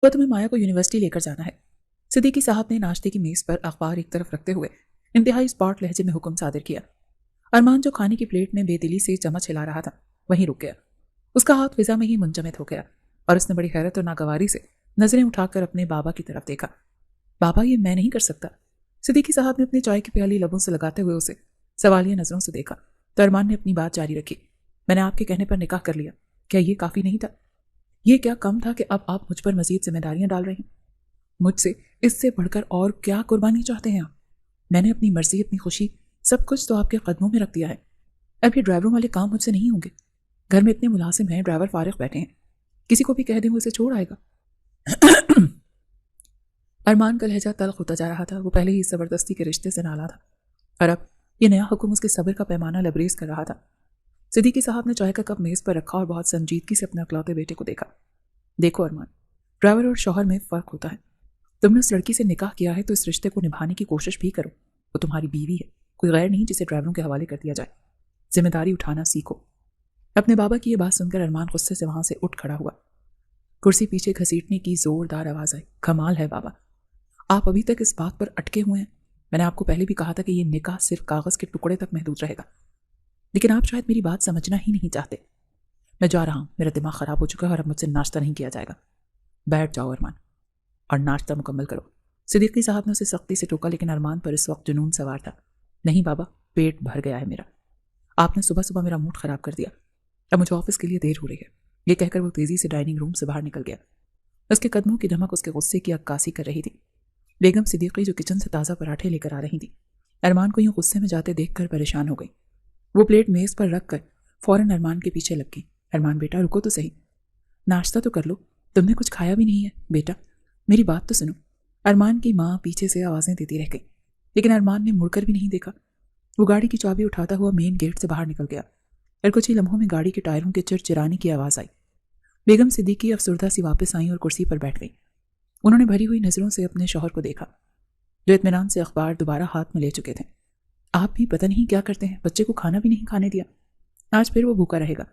وہ تمہیں مایا کو یونیورسٹی لے کر جانا ہے۔ صدیقی صاحب نے ناشتے کی میز پر اخبار ایک طرف رکھتے ہوئے انتہائی اسپاٹ لہجے میں حکم صادر کیا۔ ارمان جو کھانے کی پلیٹ میں بے دلی سے چمچ ہلا رہا تھا وہیں رک گیا۔ اس کا ہاتھ فضا میں ہی منجمد ہو گیا اور اس نے بڑی حیرت اور ناگواری سے نظریں اٹھا کر اپنے بابا کی طرف دیکھا۔ بابا، یہ میں نہیں کر سکتا۔ صدیقی صاحب نے اپنی چائے کی پیالی لبوں سے لگاتے ہوئے اسے سوالیہ نظروں سے دیکھا تو ارمان نے اپنی بات جاری رکھی۔ میں نے آپ کے کہنے پر نکاح کر لیا، کیا یہ کافی نہیں تھا؟ یہ کیا کم تھا کہ اب آپ مجھ پر مزید ذمہ داریاں ڈال رہے ہیں؟ مجھ سے اس سے بڑھ کر اور کیا قربانی چاہتے ہیں آپ؟ میں نے اپنی مرضی، اپنی خوشی، سب کچھ تو آپ کے قدموں میں رکھ دیا ہے۔ اب یہ ڈرائیوروں والے کام مجھ سے نہیں ہوں گے۔ گھر میں اتنے ملازم ہیں، ڈرائیور فارغ بیٹھے ہیں، کسی کو بھی کہہ دیں وہ اسے چھوڑ آئے گا۔ ارمان کا لہجہ تلخ ہوتا جا رہا تھا۔ وہ پہلے ہی اس زبردستی کے رشتے سے نالا تھا اور اب یہ نیا حکم اس کے صبر کا پیمانہ لبریز کر رہا تھا۔ صدیقی صاحب نے چائے کا کپ میز پر رکھا اور بہت سنجیدگی سے اپنے اکلوتے بیٹے کو دیکھا۔ دیکھو ارمان، ڈرائیور اور شوہر میں فرق ہوتا ہے۔ تم نے اس لڑکی سے نکاح کیا ہے تو اس رشتے کو نبھانے کی کوشش بھی کرو۔ وہ تمہاری بیوی ہے، کوئی غیر نہیں جسے ڈرائیوروں کے حوالے کر دیا جائے۔ ذمہ داری اٹھانا سیکھو۔ اپنے بابا کی یہ بات سن کر ارمان غصے سے وہاں سے اٹھ کھڑا ہوا۔ کرسی پیچھے گھسیٹنے کی زوردار آواز آئی۔ کمال ہے بابا، آپ ابھی تک اس بات پر اٹکے ہوئے ہیں۔ میں نے آپ کو پہلے بھی کہا تھا کہ یہ نکاح صرف کاغذ کے ٹکڑے تک محدود رہے گا، لیکن آپ شاید میری بات سمجھنا ہی نہیں چاہتے۔ میں جا رہا ہوں، میرا دماغ خراب ہو چکا ہے اور اب مجھ سے ناشتہ نہیں کیا جائے گا۔ بیٹھ جاؤ ارمان اور ناشتہ مکمل کرو۔ صدیقی صاحب نے اسے سختی سے ٹوکا، لیکن ارمان پر اس وقت جنون سوار تھا۔ نہیں بابا، پیٹ بھر گیا ہے میرا۔ آپ نے صبح صبح میرا موڈ خراب کر دیا۔ اب مجھے آفس کے لیے دیر ہو رہی ہے۔ یہ کہہ کر وہ تیزی سے ڈائننگ روم سے باہر نکل گیا۔ اس کے قدموں کی دھمک اس کے غصے کی عکاسی کر رہی تھی۔ بیگم صدیقی جو کچن سے تازہ پراٹھے لے کر آ رہی تھی ارمان کو یوں غصے میں جاتے دیکھ کر پریشان ہو گئی۔ وہ پلیٹ میز پر رکھ کر فوراً ارمان کے پیچھے لگ گئی۔ ارمان بیٹا رکو تو صحیح، ناشتہ تو کر لو، تم نے کچھ کھایا بھی نہیں ہے بیٹا، میری بات تو سنو۔ ارمان کی ماں پیچھے سے آوازیں دیتی رہ گئی، لیکن ارمان نے مڑ کر بھی نہیں دیکھا۔ وہ گاڑی کی چابی اٹھاتا ہوا مین گیٹ سے باہر نکل گیا اور کچھ ہی لمحوں میں گاڑی کے ٹائروں کے چرچرانے کی آواز آئی۔ بیگم صدیقی افسردہ سی واپس آئیں اور کرسی پر بیٹھ گئی۔ انہوں نے بھری ہوئی نظروں سے اپنے شوہر کو دیکھا جو اطمینان سے اخبار دوبارہ ہاتھ میں لے چکے تھے۔ آپ بھی پتہ نہیں کیا کرتے ہیں، بچے کو کھانا بھی نہیں کھانے دیا، آج پھر وہ بھوکا رہے گا۔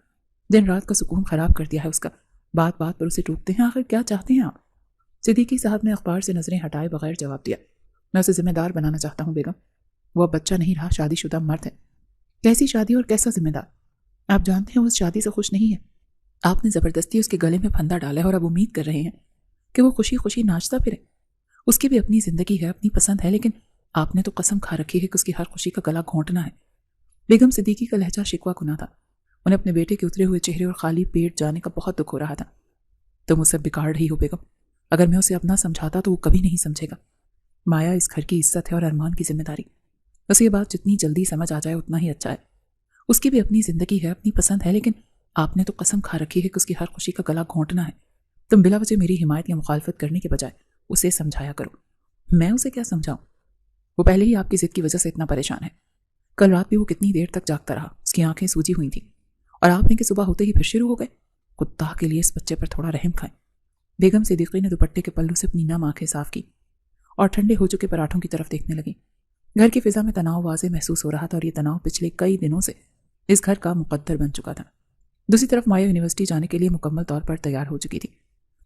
دن رات کا سکون خراب کر دیا ہے اس کا، بات بات پر اسے ٹوکتے ہیں۔ آخر کیا چاہتے ہیں آپ؟ صدیقی صاحب نے اخبار سے نظریں ہٹائے بغیر جواب دیا۔ میں اسے ذمہ دار بنانا چاہتا ہوں بیگم، وہ اب بچہ نہیں رہا، شادی شدہ مرد ہے۔ کیسی شادی اور کیسا ذمہ دار؟ آپ جانتے ہیں وہ اس شادی سے خوش نہیں ہے۔ آپ نے زبردستی اس کے گلے میں پھندا ڈالا ہے اور اب امید کر رہے ہیں کہ وہ خوشی خوشی ناچتا پھرے۔ اس کی بھی اپنی زندگی ہے، اپنی پسند ہے، لیکن آپ نے تو قسم کھا رکھی ہے کہ اس کی ہر خوشی کا گلا گھونٹنا ہے۔ بیگم صدیقی کا لہجہ شکوہ کنا تھا۔ انہیں اپنے بیٹے کے اترے ہوئے چہرے اور خالی پیٹ جانے کا بہت دکھ ہو رہا تھا۔ تم اسے بگاڑ رہی ہو بیگم، اگر میں اسے اپنا سمجھاتا تو وہ کبھی نہیں سمجھے گا۔ مایا اس گھر کی عزت ہے اور ارمان کی ذمہ داری۔ بس یہ بات جتنی جلدی سمجھ آ جائے اتنا ہی اچھا ہے۔ اس کی بھی اپنی زندگی ہے، اپنی پسند ہے، لیکن آپ نے تو قسم کھا رکھی ہے کہ اس کی ہر خوشی کا گلا گھونٹنا ہے۔ تم بلا وجہ میری حمایت یا مخالفت کرنے کے بجائے اسے سمجھایا کرو۔ میں اسے کیا سمجھاؤں؟ وہ پہلے ہی آپ کی ضد کی وجہ سے اتنا پریشان ہے۔ کل رات بھی وہ کتنی دیر تک جاگتا رہا، اس کی آنکھیں سوجی ہوئی تھیں، اور آپ نے کہ صبح ہوتے ہی پھر شروع ہو گئے۔ کتا کے لیے اس بچے پر تھوڑا رحم کھائیں۔ بیگم صدیقی نے دوپٹے کے پلو سے اپنی نم آنکھیں صاف کی اور ٹھنڈے ہو چکے پراٹھوں کی طرف دیکھنے لگی۔ گھر کی فضا میں تناؤ واضح محسوس ہو رہا تھا اور یہ تناؤ پچھلے کئی دنوں سے اس گھر کا مقدر بن چکا تھا۔ دوسری طرف مایا یونیورسٹی جانے کے لیے مکمل طور پر تیار ہو چکی تھی۔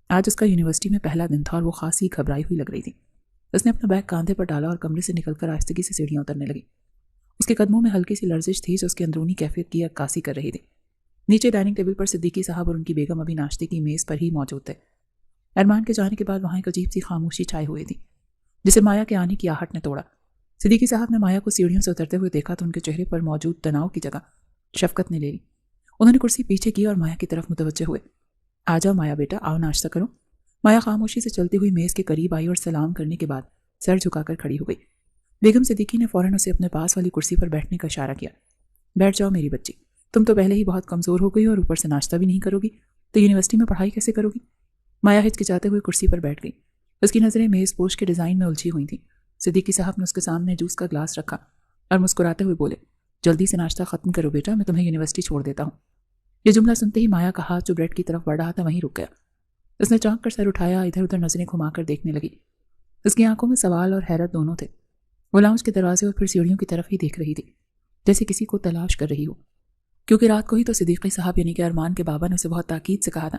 آج اس کا یونیورسٹی میں پہلا دن تھا اور وہ خاصی گھبرائی ہوئی لگ رہی تھی۔ اس نے اپنا بیگ کاندھے پر ڈالا اور کمرے سے نکل کر آہستگی سے سیڑھیاں اترنے لگی۔ اس کے قدموں میں ہلکی سی لرزش تھی جو اس کی اندرونی کیفیت کی عکاسی کر رہی تھی۔ نیچے ڈائننگ ٹیبل پر صدیقی صاحب اور ان کی بیگم ابھی ناشتے کی میز پر ہی موجود تھے۔ ارمان کے جانے کے بعد وہاں ایک عجیب سی خاموشی چھائی ہوئی تھی جسے مایا کے آنے کی آہٹ نے توڑا۔ صدیقی صاحب نے مایا کو سیڑھیوں سے اترتے ہوئے دیکھا تو ان کے چہرے پر موجود تناؤ کی جگہ شفقت نے لے لی۔ انہوں نے کرسی پیچھے کی اور مایا کی طرف متوجہ ہوئے۔ آ جاؤ مایا بیٹا، آؤ ناشتہ کرو۔ مایا خاموشی سے چلتی ہوئی میز کے قریب آئی اور سلام کرنے کے بعد سر جھکا کر کھڑی ہو گئی۔ بیگم صدیقی نے فوراً اسے اپنے پاس والی کرسی پر بیٹھنے کا اشارہ کیا۔ بیٹھ جاؤ میری بچی، تم تو پہلے ہی بہت کمزور ہو گئی اور اوپر سے ناشتہ بھی نہیں کرو گی تو یونیورسٹی میں پڑھائی کیسے کرو گی؟ مایا ہچکچاتے ہوئے کرسی پر بیٹھ گئی۔ اس کی نظریں میز پوش کے ڈیزائن میں الجھی ہوئی تھیں۔ صدیقی صاحب نے اس کے سامنے جوس کا گلاس رکھا اور مسکراتے ہوئے بولے، جلدی سے ناشتہ ختم کرو بیٹا، میں تمہیں یونیورسٹی چھوڑ دیتا ہوں۔ یہ جملہ سنتے ہی مایا کا ہاتھ جو بریڈ کی طرف بڑھ رہا تھا وہیں رک گیا۔ اس نے چونک کر سر اٹھایا، ادھر ادھر نظریں گھما کر دیکھنے لگی۔ اس کی آنکھوں میں سوال اور حیرت دونوں تھے۔ وہ لاؤنج کے دروازے اور پھر سیڑھیوں کی طرف ہی دیکھ رہی تھی جیسے کسی کو تلاش کر رہی ہو، کیونکہ رات کو ہی تو صدیقی صاحب یعنی کہ ارمان کے بابا نے اسے بہت تاکید سے کہا تھا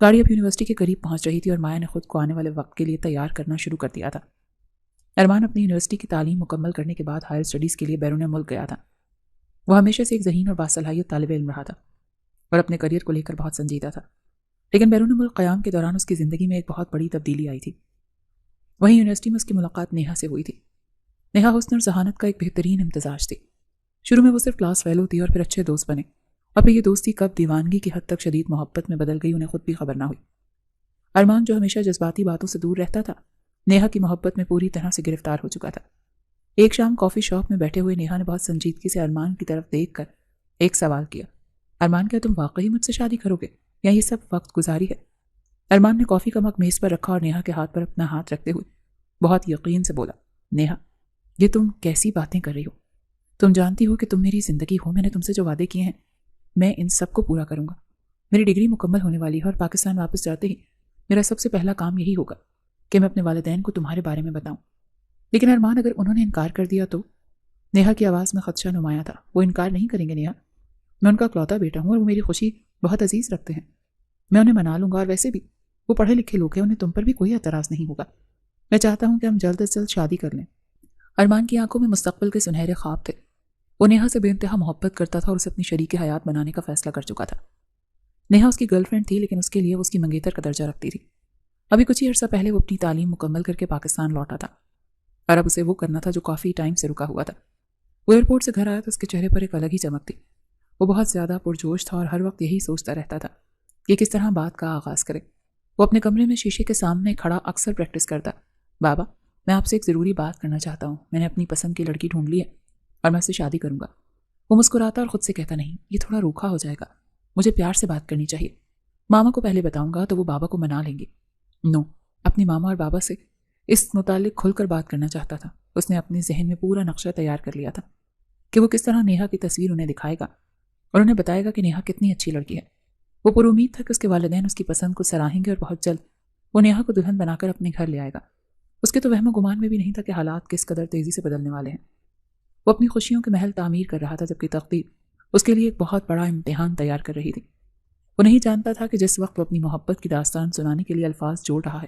گاڑی اب یونیورسٹی کے قریب پہنچ رہی تھی اور مایا نے خود کو آنے والے وقت کے لیے تیار کرنا شروع کر دیا تھا۔ ارمان اپنی یونیورسٹی کی تعلیم مکمل کرنے کے بعد ہائر اسٹڈیز کے لیے بیرون ملک گیا تھا۔ وہ ہمیشہ سے ایک ذہین اور باصلاحیت طالب علم رہا تھا اور اپنے کریئر کو لے کر بہت سنجیدہ تھا، لیکن بیرون ملک قیام کے دوران اس کی زندگی میں ایک بہت بڑی تبدیلی آئی تھی۔ وہیں یونیورسٹی میں اس کی ملاقات نیہا سے ہوئی تھی۔ نیہا حسن اور ذہانت کا ایک بہترین امتزاج تھی۔ شروع میں وہ صرف کلاس فیلو تھی اور پھر اچھے دوست بنے، اور پھر یہ دوستی کب دیوانگی کی حد تک شدید محبت میں بدل گئی انہیں خود بھی خبر نہ ہوئی۔ ارمان جو ہمیشہ جذباتی باتوں سے دور رہتا تھا، نیہا کی محبت میں پوری طرح سے گرفتار ہو چکا تھا۔ ایک شام کافی شاپ میں بیٹھے ہوئے نیہا نے بہت سنجیدگی سے ارمان کی طرف دیکھ کر ایک سوال کیا، ارمان کیا تم واقعی مجھ سے شادی کرو گے یا یہ سب وقت گزاری ہے؟ ارمان نے کافی کا مگ میز پر رکھا اور نیہا کے ہاتھ پر اپنا ہاتھ رکھتے ہوئے بہت یقین سے بولا، نیہا یہ تم کیسی باتیں کر رہی ہو؟ تم جانتی ہو کہ تم میری زندگی ہو، میں نے تم سے جو وعدے کیے ہیں میں ان سب کو پورا کروں گا۔ میری ڈگری مکمل ہونے والی ہے اور پاکستان واپس جاتے ہی میرا سب سے پہلا کام یہی ہوگا کہ میں اپنے والدین کو تمہارے بارے میں بتاؤں۔ لیکن ارمان اگر انہوں نے انکار کر دیا تو؟ نیہا کی آواز میں خدشہ نمایاں تھا۔ وہ انکار نہیں کریں گے نیہا، میں ان کا اکلوتا بیٹا ہوں اور وہ میری خوشی بہت عزیز رکھتے ہیں، میں انہیں منا لوں گا، اور ویسے بھی وہ پڑھے لکھے لوگ ہیں، انہیں تم پر بھی کوئی اعتراض نہیں ہوگا۔ میں چاہتا ہوں کہ ہم جلد از جلد شادی کر لیں۔ ارمان کی آنکھوں میں مستقبل کے سنہرے خواب تھے۔ وہ نیہا سے بے انتہا محبت کرتا تھا اور اسے اپنی شریک حیات بنانے کا فیصلہ کر چکا تھا۔ نیہا اس کی گرل فرینڈ تھی، لیکن اس کے لیے وہ اس کی منگیتر کا درجہ رکھتی تھی۔ ابھی کچھ ہی عرصہ پہلے وہ اپنی تعلیم مکمل کر کے پاکستان لوٹا تھا اور اب اسے وہ کرنا تھا جو کافی ٹائم سے رکا ہوا تھا۔ وہ ایئرپورٹ سے گھر آیا تو اس کے چہرے پر ایک الگ ہی چمک تھی۔ وہ بہت زیادہ پرجوش تھا اور ہر وقت یہی سوچتا رہتا تھا کہ کس طرح بات کا آغاز کرے۔ وہ اپنے کمرے میں شیشے کے سامنے کھڑا اکثر پریکٹس کرتا، بابا میں آپ سے ایک ضروری بات کرنا چاہتا ہوں، میں نے اپنی پسند کی لڑکی ڈھونڈ لی ہے اور میں اس سے شادی کروں گا۔ وہ مسکراتا اور خود سے کہتا، نہیں یہ تھوڑا روکھا ہو جائے گا، مجھے پیار سے بات کرنی چاہیے، ماما کو پہلے بتاؤں گا تو وہ بابا کو منا لیں گے۔ نو، اپنی ماما اور بابا سے اس متعلق کھل کر بات کرنا چاہتا تھا۔ اس نے اپنے ذہن میں پورا نقشہ تیار کر لیا تھا کہ وہ کس طرح نیہا کی تصویر انہیں دکھائے گا اور انہیں بتائے گا کہ نیہا کتنی اچھی لڑکی ہے۔ وہ پر امید تھا کہ اس کے والدین اس کی پسند کو سراہیں گے اور بہت جلد وہ نیہا کو دلہن بنا کر اپنے گھر لے آئے گا۔ اس کے تو وہم و گمان میں بھی نہیں تھا کہ حالات کس قدر تیزی سے بدلنے والے ہیں۔ وہ اپنی خوشیوں کے محل تعمیر کر رہا تھا جبکہ تقدیر اس کے لیے ایک بہت بڑا امتحان تیار کر رہی تھی۔ وہ نہیں جانتا تھا کہ جس وقت وہ اپنی محبت کی داستان سنانے کے لیے الفاظ جوڑ رہا ہے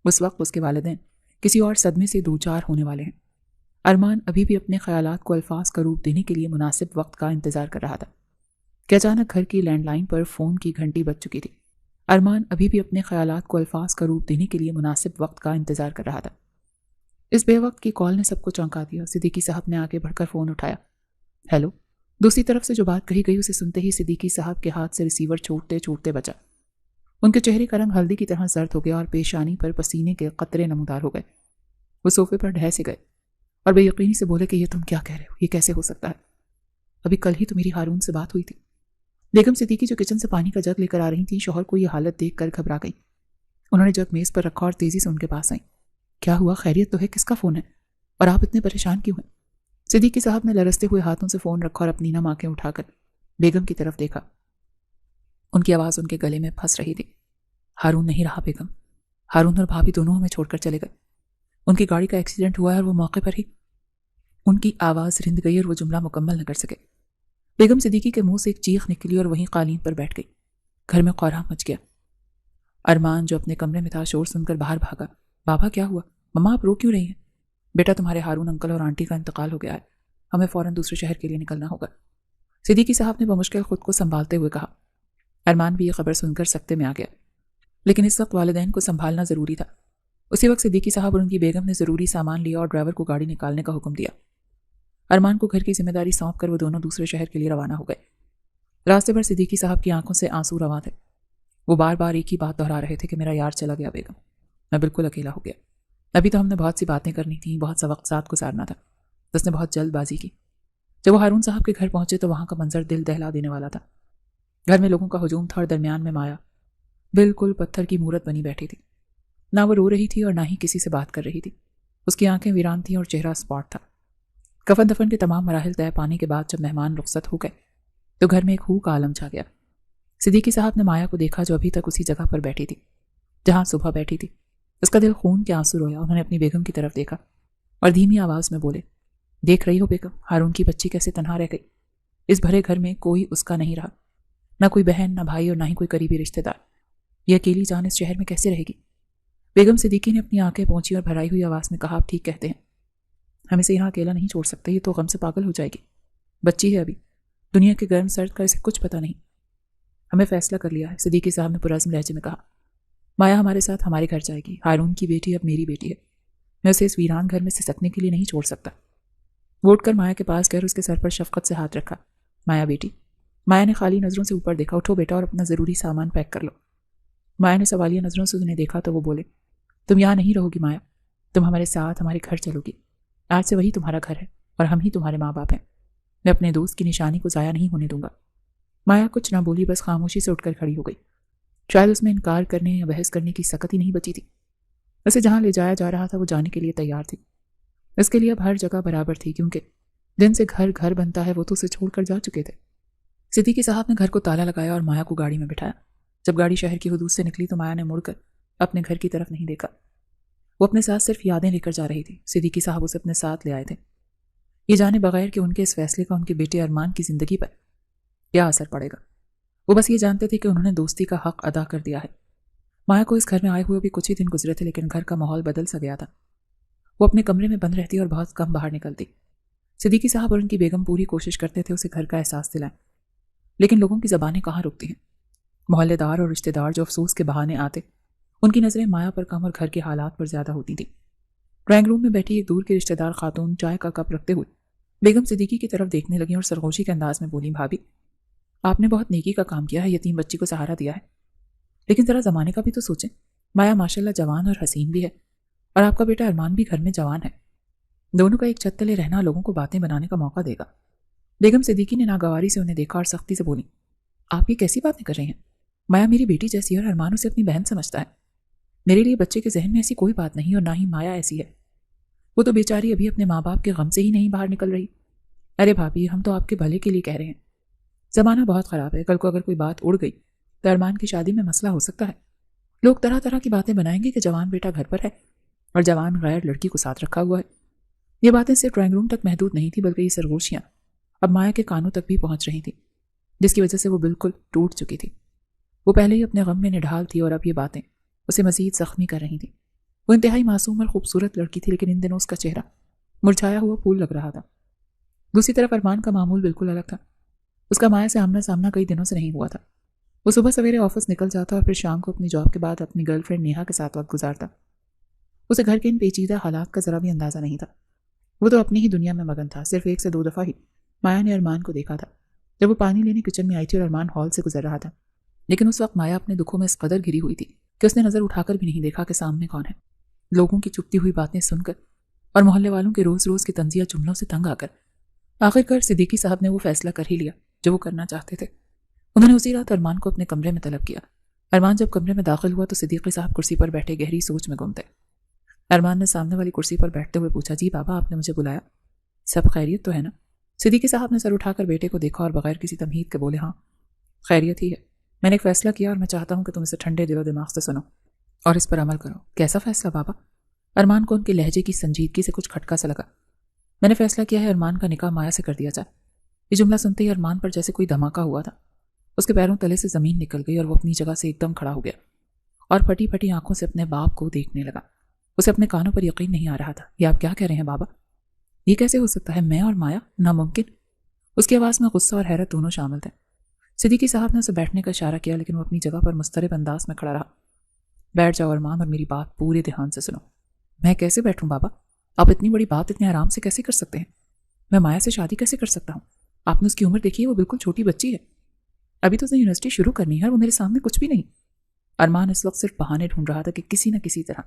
اس وقت اس کے والدین کسی اور صدمے سے دوچار ہونے والے ہیں۔ ارمان ابھی بھی اپنے خیالات کو الفاظ کا روپ دینے کے لیے مناسب وقت کا انتظار کر رہا تھا کہ اچانک گھر کی لینڈ لائن پر فون کی گھنٹی بج چکی تھی۔ ارمان ابھی بھی اپنے خیالات کو الفاظ کا روپ دینے کے لیے مناسب وقت کا انتظار کر رہا تھا۔ اس بے وقت کی کال نے سب کو چونکا دیا۔ صدیقی صاحب نے آگے بڑھ کر فون اٹھایا۔ ہیلو۔ دوسری طرف سے جو بات کہی گئی اسے سنتے ہی صدیقی صاحب کے ہاتھ سے ریسیور چھوٹتے چھوٹتے بچا۔ ان کے چہرے کا رنگ ہلدی کی طرح زرد ہو گیا اور پیشانی پر پسینے کے قطرے نمودار ہو گئے۔ وہ صوفے پر ڈھہ سے گئے اور بے یقینی سے بولے کہ یہ تم کیا کہہ رہے ہو، یہ کیسے ہو سکتا ہے؟ ابھی کل ہی تو میری ہارون سے بات ہوئی تھی۔ بیگم صدیقی جو کچن سے پانی کا جگ لے کر آ رہی تھیں شوہر کو یہ حالت دیکھ کر گھبرا گئی۔ انہوں نے جگ میز پر رکھا اور تیزی سے ان کے پاس آئیں۔ کیا ہوا، خیریت تو ہے؟ کس کا فون ہے اور آپ اتنے پریشان کیوں ہیں؟ صدیقی صاحب نے لرزتے ہوئے ہاتھوں سے فون رکھا اور اپنی نم آنکھیں اٹھا کر بیگم کی طرف دیکھا۔ ان کی آواز ان کے گلے میں پھنس رہی تھی۔ ہارون نہیں رہا بیگم، ہارون اور بھابھی دونوں ہمیں چھوڑ کر چلے گئے۔ ان کی گاڑی کا ایکسیڈنٹ ہوا ہے اور وہ موقع پر ہی۔ ان کی آواز رند گئی اور وہ جملہ مکمل نہ کر سکے۔ بیگم صدیقی کے منہ سے ایک چیخ نکلی اور وہیں قالین پر بیٹھ گئی۔ گھر میں قورام مچ گیا۔ ارمان جو اپنے کمرے میں تھا شور سن کر باہر بھاگا۔ بابا کیا ہوا؟ مما آپ رو کیوں رہی ہیں؟ بیٹا تمہارے ہارون انکل اور آنٹی کا انتقال ہو گیا ہے، ہمیں فوراً دوسرے شہر کے لیے نکلنا ہوگا، صدیقی صاحب نے بمشکل خود کو سنبھالتے ہوئے کہا۔ ارمان بھی یہ خبر سن کر سکتے میں آ گیا، لیکن اس وقت والدین کو سنبھالنا ضروری تھا۔ اسی وقت صدیقی صاحب اور ان کی بیگم نے ضروری سامان لیا اور ڈرائیور کو گاڑی نکالنے کا حکم دیا۔ ارمان کو گھر کی ذمہ داری سونپ کر وہ دونوں دوسرے شہر کے لیے روانہ ہو گئے۔ راستے پر صدیقی صاحب کی آنکھوں سے آنسو رواں تھے۔ وہ بار بار ایک ہی بات دہرا رہے تھے کہ میرا یار چلا گیا بیگم، میں بالکل اکیلا ہو گیا۔ ابھی تو ہم نے بہت سی باتیں کرنی تھیں، بہت سا وقت ساتھ گزارنا تھا، اس نے بہت جلد بازی کی۔ جب وہ ہارون صاحب کے گھر پہنچے تو وہاں کا منظر دل دہلا دینے والا تھا۔ گھر میں لوگوں کا ہجوم تھا اور درمیان میں مایا بالکل پتھر کی مورت بنی بیٹھی تھی۔ نہ وہ رو رہی تھی اور نہ ہی کسی سے بات کر رہی تھی۔ اس کی آنکھیں ویران تھیں اور چہرہ اسپاٹ تھا۔ کفن دفن کے تمام مراحل طے پانے کے بعد جب مہمان رخصت ہو گئے تو گھر میں ایک ہو کا عالم چھا گیا۔ صدیقی صاحب نے مایا کو دیکھا جو ابھی تک اسی جگہ پر بیٹھی تھی جہاں صبح بیٹھی تھی۔ اس کا دل خون کے آنسو رویا۔ انہوں نے اپنی بیگم کی طرف دیکھا اور دھیمی آواز میں بولے، دیکھ رہی ہو بیگم، ہارون کی بچی کیسے تنہا رہ گئی؟ اس بھرے گھر میں کوئی اس کا نہیں رہا، نہ کوئی بہن، نہ بھائی اور نہ ہی کوئی قریبی رشتہ دار۔ یہ اکیلی جان اس شہر میں کیسے رہے گی؟ بیگم صدیقی نے اپنی آنکھیں پہنچی اور بھرائی ہوئی آواز میں کہا، آپ ٹھیک کہتے ہیں، ہم اسے یہاں اکیلا نہیں چھوڑ سکتے، یہ تو غم سے پاگل ہو جائے گی، بچی ہے ابھی، دنیا کے گرم سرد کا اسے کچھ پتہ نہیں۔ ہمیں فیصلہ کر لیا ہے، صدیقی صاحب نے پرعزم لہجے میں کہا۔ مایا ہمارے ساتھ ہمارے گھر جائے گی، ہارون کی بیٹی اب میری بیٹی ہے، میں اسے اس ویران گھر میں سسکنے کے لیے نہیں چھوڑ سکتا۔ وہ اٹھ کر مایا کے پاس گئے اور اس کے سر پر شفقت سے ہاتھ رکھا۔ مایا بیٹی، مایا نے خالی نظروں سے اوپر دیکھا، اٹھو بیٹا اور اپنا ضروری سامان پیک کر لو۔ مایا نے سوالیہ نظروں سے انہیں دیکھا تو وہ بولے، تم یہاں نہیں رہو گی مایا، تم ہمارے ساتھ ہمارے گھر چلو گی، آج سے وہی تمہارا گھر ہے اور ہم ہی تمہارے ماں باپ ہیں، میں اپنے دوست کی نشانی کو ضائع نہیں ہونے دوں گا۔ مایا کچھ نہ بولی، بس خاموشی سے اٹھ کر کھڑی ہو گئی۔ شاید اس میں انکار کرنے یا بحث کرنے کی سکت ہی نہیں بچی تھی، اسے جہاں لے جایا جا رہا تھا وہ جانے کے لیے تیار تھی، اس کے لیے اب ہر جگہ برابر تھی، کیونکہ جن سے گھر گھر بنتا ہے وہ تو اسے چھوڑ کر جا چکے تھے۔ صدیقی صاحب نے گھر کو تالا لگایا اور مایا کو گاڑی میں بٹھایا۔ جب گاڑی شہر کی حدود سے نکلی تو مایا نے مڑ کر اپنے گھر کی طرف نہیں دیکھا، وہ اپنے ساتھ صرف یادیں لے کر جا رہی تھی۔ صدیقی صاحب اسے اپنے ساتھ لے آئے تھے، یہ جانے بغیر کہ ان کے اس فیصلے کا ان کے بیٹے ارمان کی زندگی پر کیا اثر پڑے گا۔ وہ بس یہ جانتے تھے کہ انہوں نے دوستی کا حق ادا کر دیا ہے۔ مایا کو اس گھر میں آئے ہوئے بھی کچھ ہی دن گزرے تھے، لیکن گھر کا ماحول بدل سا گیا تھا۔ وہ اپنے کمرے میں بند رہتی اور بہت کم باہر نکلتی۔ صدیقی صاحب اور ان کی بیگم پوری کوشش کرتے تھے اسے گھر کا احساس دلائیں، لیکن لوگوں کی زبانیں کہاں رکتی ہیں۔ محلے دار اور رشتہ دار جو افسوس کے بہانے آتے، ان کی نظریں مایا پر کم اور گھر کے حالات پر زیادہ ہوتی تھیں۔ ڈرائنگ روم میں بیٹھی ایک دور کی رشتہ دار خاتون چائے کا کپ رکھتے ہوئے بیگم صدیقی کی طرف دیکھنے لگیں اور سرگوشی کے انداز میں بولی، بھابھی آپ نے بہت نیکی کا کام کیا ہے، یتیم بچی کو سہارا دیا ہے، لیکن ذرا زمانے کا بھی تو سوچیں، مایا ماشاءاللہ جوان اور حسین بھی ہے، اور آپ کا بیٹا ارمان بھی گھر میں جوان ہے، دونوں کا ایک چھت تلے رہنا لوگوں کو باتیں بنانے کا موقع دے گا۔ بیگم صدیقی نے ناگواری سے انہیں دیکھا اور سختی سے بولی، آپ یہ کیسی باتیں کر رہی ہیں؟ مایا میری بیٹی جیسی ہے اور ارمان اسے اپنی بہن سمجھتا ہے، میرے لیے بچے کے ذہن میں ایسی کوئی بات نہیں، اور نہ ہی مایا ایسی ہے، وہ تو بیچاری ابھی اپنے ماں باپ کے غم سے ہی نہیں باہر نکل رہی۔ ارے بھابھی ہم تو آپ کے بھلے کے لیے کہہ رہے ہیں، زمانہ بہت خراب ہے، کل کو اگر کوئی بات اڑ گئی تو ارمان کی شادی میں مسئلہ ہو سکتا ہے، لوگ طرح طرح کی باتیں بنائیں گے کہ جوان بیٹا گھر پر ہے اور جوان غیر لڑکی کو ساتھ رکھا ہوا ہے۔ یہ باتیں صرف ڈرائنگ روم تک محدود نہیں تھی، بلکہ یہ سرگوشیاں اب مایا کے کانوں تک بھی پہنچ رہی تھیں، جس کی وجہ سے وہ بالکل ٹوٹ چکی تھی۔ وہ پہلے ہی اپنے غم میں نڈھال تھی اور اب یہ باتیں اسے مزید زخمی کر رہی تھیں۔ وہ انتہائی معصوم اور خوبصورت لڑکی تھی، لیکن ان دنوں اس کا چہرہ مرجھایا ہوا پھول لگ رہا تھا۔ دوسری طرف ارمان کا معمول بالکل الگ تھا، اس کا مایا سے آمنا سامنا کئی دنوں سے نہیں ہوا تھا۔ وہ صبح سویرے آفس نکل جاتا اور پھر شام کو اپنی جاب کے بعد اپنی گرل فرینڈ نیہا کے ساتھ وقت گزارتا۔ اسے گھر کے ان پیچیدہ حالات کا ذرا بھی اندازہ نہیں تھا، وہ تو اپنی ہی دنیا میں مگن تھا۔ صرف 1 سے 2 دفعہ ہی مایا نے ارمان کو دیکھا تھا، جب وہ پانی لینے کچن میں آئی تھی اور ارمان ہال سے گزر رہا تھا، لیکن اس وقت مایا اپنے دکھوں میں اس قدر گھری ہوئی تھی کہ اس نے نظر اٹھا کر بھی نہیں دیکھا کہ سامنے کون ہے۔ لوگوں کی چپتی ہوئی باتیں سن کر اور محلے والوں کے روز روز کے طنزیہ جملوں سے تنگ آ کر آخرکار صدیقی صاحب نے وہ فیصلہ کر ہی لیا جو وہ کرنا چاہتے تھے۔ انہوں نے اسی رات ارمان کو اپنے کمرے میں طلب کیا۔ ارمان جب کمرے میں داخل ہوا تو صدیقی صاحب کرسی پر بیٹھے گہری سوچ میں گم تھے۔ ارمان نے سامنے والی کرسی پر بیٹھتے ہوئے پوچھا، جی بابا آپ نے مجھے بلایا، سب خیریت تو ہے نا؟ صدیقی صاحب نے سر اٹھا کر بیٹے کو دیکھا اور بغیر کسی تمہید کے بولے، ہاں خیریت ہی ہے، میں نے ایک فیصلہ کیا اور میں چاہتا ہوں کہ تم اسے ٹھنڈے دل و دماغ سے سنو اور اس پر عمل کرو۔ کیسا فیصلہ بابا؟ ارمان کو ان کے لہجے کی سنجیدگی سے کچھ کھٹکا سا لگا۔ میں نے فیصلہ کیا ہے ارمان کا نکاح مایا سے کر دیا جائے۔ یہ جملہ سنتے ہی ارمان پر جیسے کوئی دھماکہ ہوا تھا، اس کے پیروں تلے سے زمین نکل گئی اور وہ اپنی جگہ سے ایک دم کھڑا ہو گیا اور پھٹی پھٹی آنکھوں سے اپنے باپ کو دیکھنے لگا۔ اسے اپنے کانوں پر یقین نہیں آ رہا تھا۔ یہ آپ کیا کہہ رہے ہیں بابا؟ یہ کیسے ہو سکتا ہے، میں اور مایا؟ ناممکن۔ اس کی آواز میں غصہ اور حیرت دونوں شامل تھے۔ صدیقی صاحب نے اسے بیٹھنے کا اشارہ کیا، لیکن وہ اپنی جگہ پر مضطرب انداز میں کھڑا رہا۔ بیٹھ جاؤ ارمان اور میری بات پورے دھیان سے سنو۔ میں کیسے بیٹھوں بابا؟ آپ اتنی بڑی بات اتنے آرام سے کیسے کر سکتے ہیں؟ میں مایا سے شادی کیسے کر سکتا ہوں؟ آپ نے اس کی عمر دیکھی ہے، وہ بالکل چھوٹی بچی ہے، ابھی تو اسے یونیورسٹی شروع کرنی ہے اور وہ میرے سامنے کچھ بھی نہیں۔ ارمان اس وقت صرف بہانے ڈھونڈ رہا تھا کہ کسی نہ کسی طرح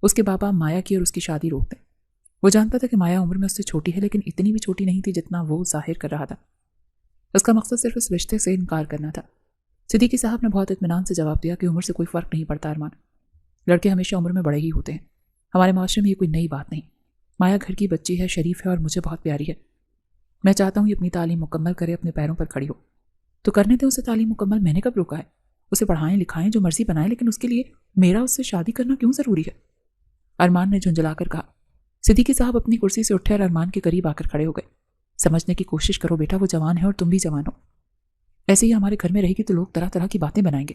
اس کے بابا مایا کی اور اس کی شادی روک دیں۔ وہ جانتا تھا کہ مایا عمر میں اس سے چھوٹی ہے، لیکن اتنی بھی چھوٹی نہیں تھی جتنا وہ ظاہر کر رہا تھا۔ اس کا مقصد صرف اس رشتے سے انکار کرنا تھا۔ صدیقی صاحب نے بہت اطمینان سے جواب دیا کہ عمر سے کوئی فرق نہیں پڑتا ارمان، لڑکے ہمیشہ عمر میں بڑے ہی ہوتے ہیں، ہمارے معاشرے میں یہ کوئی نئی بات نہیں۔ مایا گھر کی بچی ہے، شریف ہے اور مجھے بہت پیاری ہے، میں چاہتا ہوں یہ اپنی تعلیم مکمل کرے، اپنے پیروں پر کھڑی ہو۔ تو کرنے دیں اسے تعلیم مکمل، میں نے کب روکا ہے؟ اسے پڑھائیں لکھائیں جو مرضی بنائیں، لیکن اس کے لیے میرا اس سے شادی کرنا کیوں ضروری ہے؟ ارمان نے جھنجھلا کر کہا۔ صدیقی صاحب اپنی کرسی سے اٹھے اور ارمان کے قریب آ کر کھڑے ہو گئے۔ سمجھنے کی کوشش کرو بیٹا، وہ جوان ہے اور تم بھی جوان ہو، ایسے ہی ہمارے گھر میں رہے گی تو لوگ طرح طرح کی باتیں بنائیں گے۔